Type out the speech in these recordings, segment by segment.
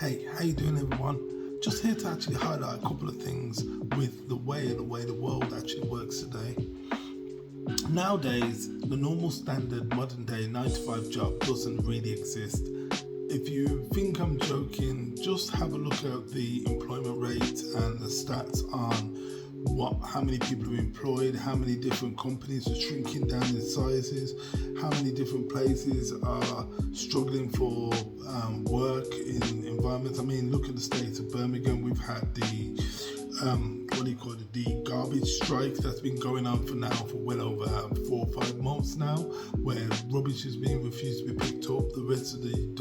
Hey, how you doing, everyone? Just here to actually highlight a couple of things with the way the world actually works today. Nowadays, the normal standard modern day 9 to 5 job doesn't really exist. If you think I'm joking, just have a look at the employment rate and the stats on how many people are employed, how many different companies are shrinking down in sizes, how many different places are struggling for work in environments. I mean, look at the state of Birmingham. We've had the the garbage strike that's been going on for well over 4 or 5 months now, where rubbish is being refused to be picked up. The rest of the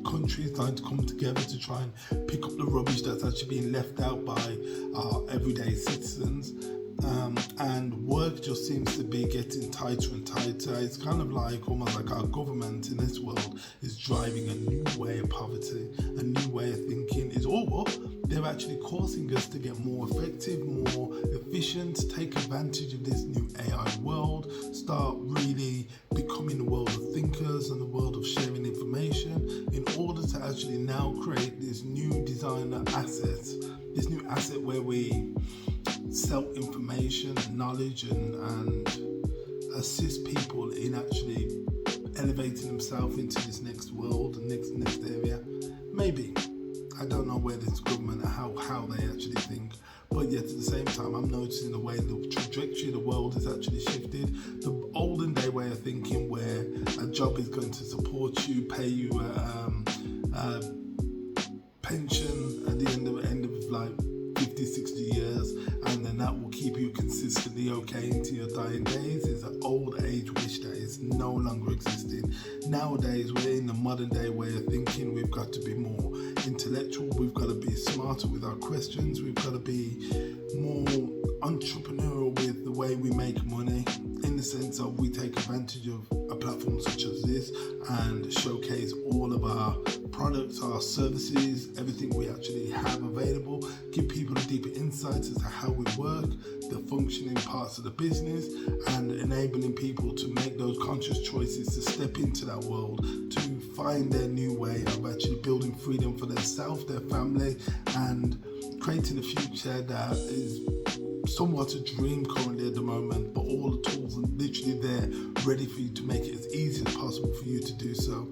country is trying to come together to try and pick up the rubbish that's actually being left out by our everyday citizens. And work just seems to be getting tighter and tighter. It's kind of like almost like our government in this world is driving a new way of poverty, a new way of thinking. They're actually causing us to get more effective, more efficient, take advantage of this new AI world, start really becoming the world of thinkers and the world of sharing information in order to actually now create this new designer asset, this new asset where we sell information, knowledge, and assist people in actually elevating themselves into this next world, next area. Maybe. I don't know where this government, how they actually think, but yet at the same time, I'm noticing the way the trajectory of the world has actually shifted. The olden day way of thinking, where a job is going to support you, pay you a pension at the end of like 50, 60 years, and then that will keep you consistently okay into your dying days, is an old age wish that is no longer existing. Nowadays, we're in the modern day way of thinking. We've got to be more intellectual, we've got to be smarter with our questions, we've got to be more entrepreneurial with the way we make money, in the sense of we take advantage of a platform such as this and showcase all of our products, our services, everything we actually have available, give people a deeper insight as to how we work, the functioning parts of the business, and enabling people to make those conscious choices to step into that world, to find their new way of actually building freedom for themselves, their family, and creating a future that is somewhat a dream currently at the moment, but all the tools are literally there ready for you to make it as easy as possible for you to do so.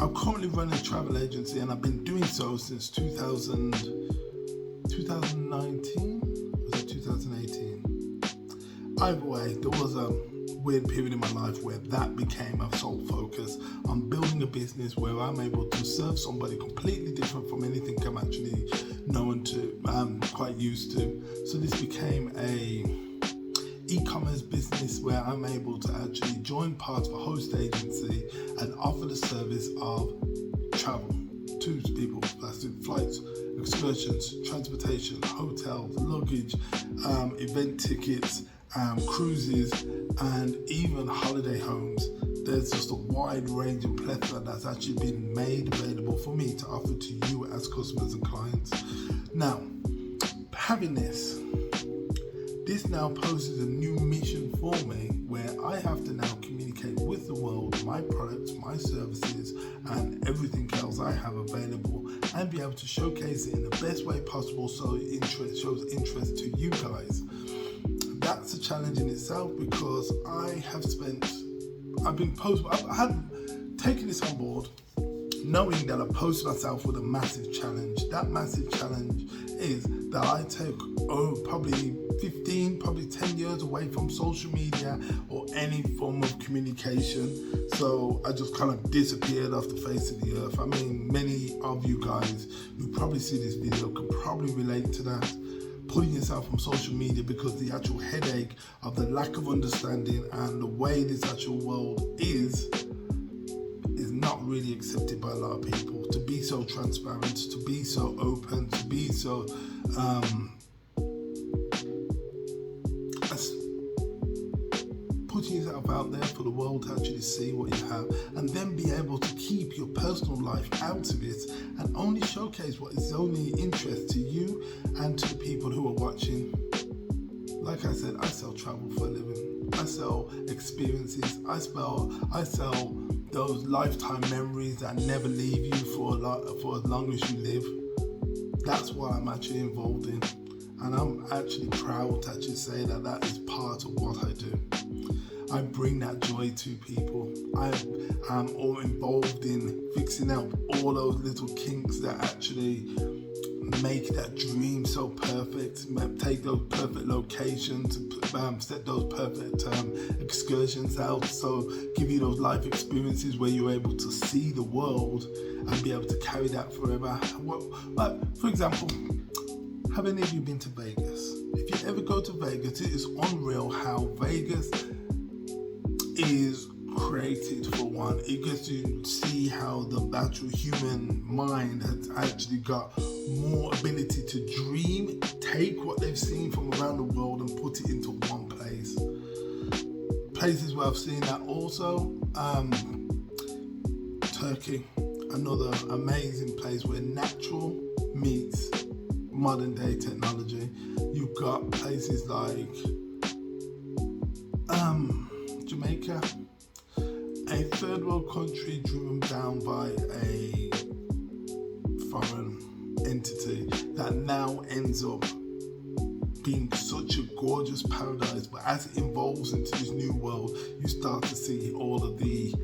I'm currently running a travel agency, and I've been doing so since 2019, was it 2018? Either way, there was a weird period in my life where that became my sole focus on building a business where I'm able to serve somebody completely different from anything I'm actually known to, quite used to. So this became a e-commerce business where I'm able to actually join part of a host agency and offer the service of travel to people, that's in flights, excursions, transportation, hotels, luggage, event tickets, cruises, and even holiday homes. There's just a wide range and plethora that's actually been made available for me to offer to you as customers and clients. Now, having this now poses a new mission for me, where I have to now communicate with the world my products, my services, and everything else I have available, and be able to showcase it in the best way possible so it shows interest to you guys. That's a challenge in itself, because I had taken this on board knowing that I posed myself with a massive challenge. That massive challenge is that I took probably 15, probably 10 years away from social media or any form of communication. So I just kind of disappeared off the face of the earth. I mean, many of you guys who probably see this video can probably relate to that. Putting yourself from social media, because the actual headache of the lack of understanding and the way this actual world is not really accepted by a lot of people. To be so transparent, to be so open, to be so putting yourself out there for the world to actually see what you have, and then be able to keep your personal life out of it and only showcase what is only interest to you and to the people who are watching. Like I said, I sell travel for a living. I sell experiences. I sell those lifetime memories that never leave you for as long as you live. That's what I'm actually involved in, and I'm actually proud to actually say that that is part of what I do. I bring that joy to people. I am all involved in fixing out all those little kinks that actually make that dream so perfect. Take those perfect locations, set those perfect excursions out, so give you those life experiences where you're able to see the world and be able to carry that forever. For example, have any of you been to Vegas? If you ever go to Vegas, it is unreal how Vegas is created. For one, it gets to see how the actual human mind has actually got more ability to dream, take what they've seen from around the world and put it into one place. Places where I've seen that also, Turkey, another amazing place where natural meets modern day technology. You've got places like Jamaica, a third world country driven down by a foreign entity that now ends up being such a gorgeous paradise. But as it evolves into this new world, you start to see all of the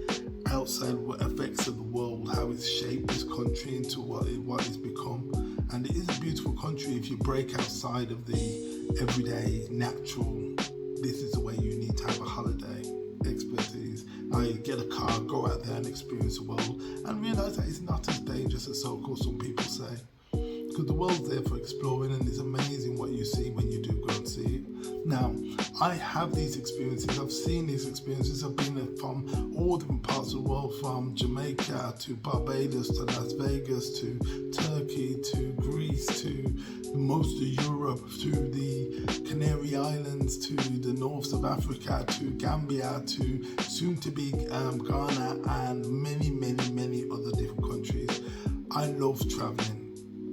outside effects of the world, how it's shaped this country into what it's become. And it is a beautiful country if you break outside of the everyday natural, this is the way you need to have a holiday expertise. I get a car, go out there and experience the world and realize that it's not as dangerous as so-called some people say. Because the world's there for exploring, and it's amazing what you see when you do go and see it. Now, I have these experiences, I've seen these experiences, I've been from all different parts of the world, from Jamaica to Barbados to Las Vegas to Turkey to Greece to most of Europe to the Canary Islands to the north of Africa to Gambia to soon to be Ghana and many other different countries. I love traveling.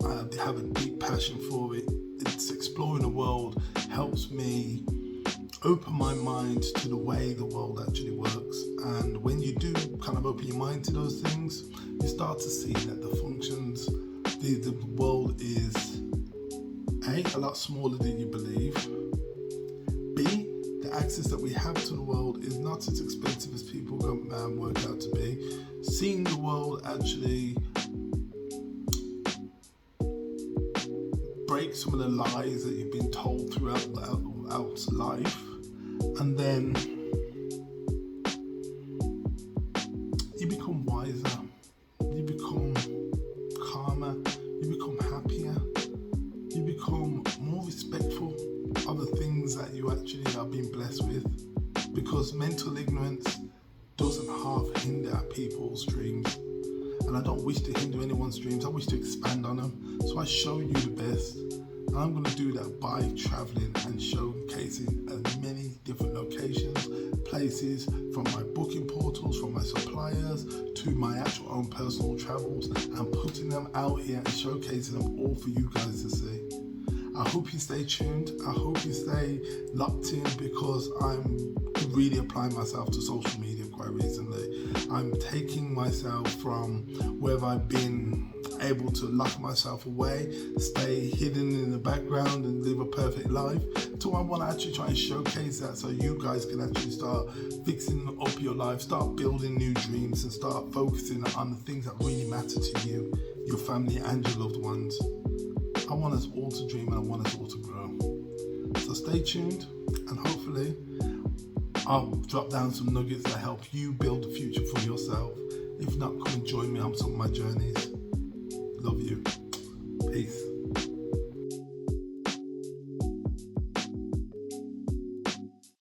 I have a deep passion for it. It's exploring the world helps me open my mind to the way the world actually works. And when you do kind of open your mind to those things, you start to see that the functions, the world is A, a lot smaller than you believe. B, the access that we have to the world is not as expensive as people work out to be. Seeing the world actually break some of the lies that you've been told throughout life, and then you become wiser, you become calmer, you become happier, you become more respectful of the things that you actually are being blessed with, because mental ignorance doesn't half hinder people's dreams. And I don't wish to hinder anyone's dreams, I wish to expand on them. So I show you the best. And I'm going to do that by traveling and showcasing as many different locations, places, from my booking portals, from my suppliers, to my actual own personal travels, and putting them out here and showcasing them all for you guys to see. I hope you stay tuned. I hope you stay locked in, because I'm really applying myself to social media quite recently. I'm taking myself from where I've been able to lock myself away, stay hidden in the background and live a perfect life, to I want to actually try and showcase that, so you guys can actually start fixing up your life, start building new dreams, and start focusing on the things that really matter to you, your family and your loved ones. I want us all to dream, and I want us all to grow. So stay tuned, and hopefully I'll drop down some nuggets that help you build a future for yourself. If not, come and join me on some of my journeys. Love you. Peace.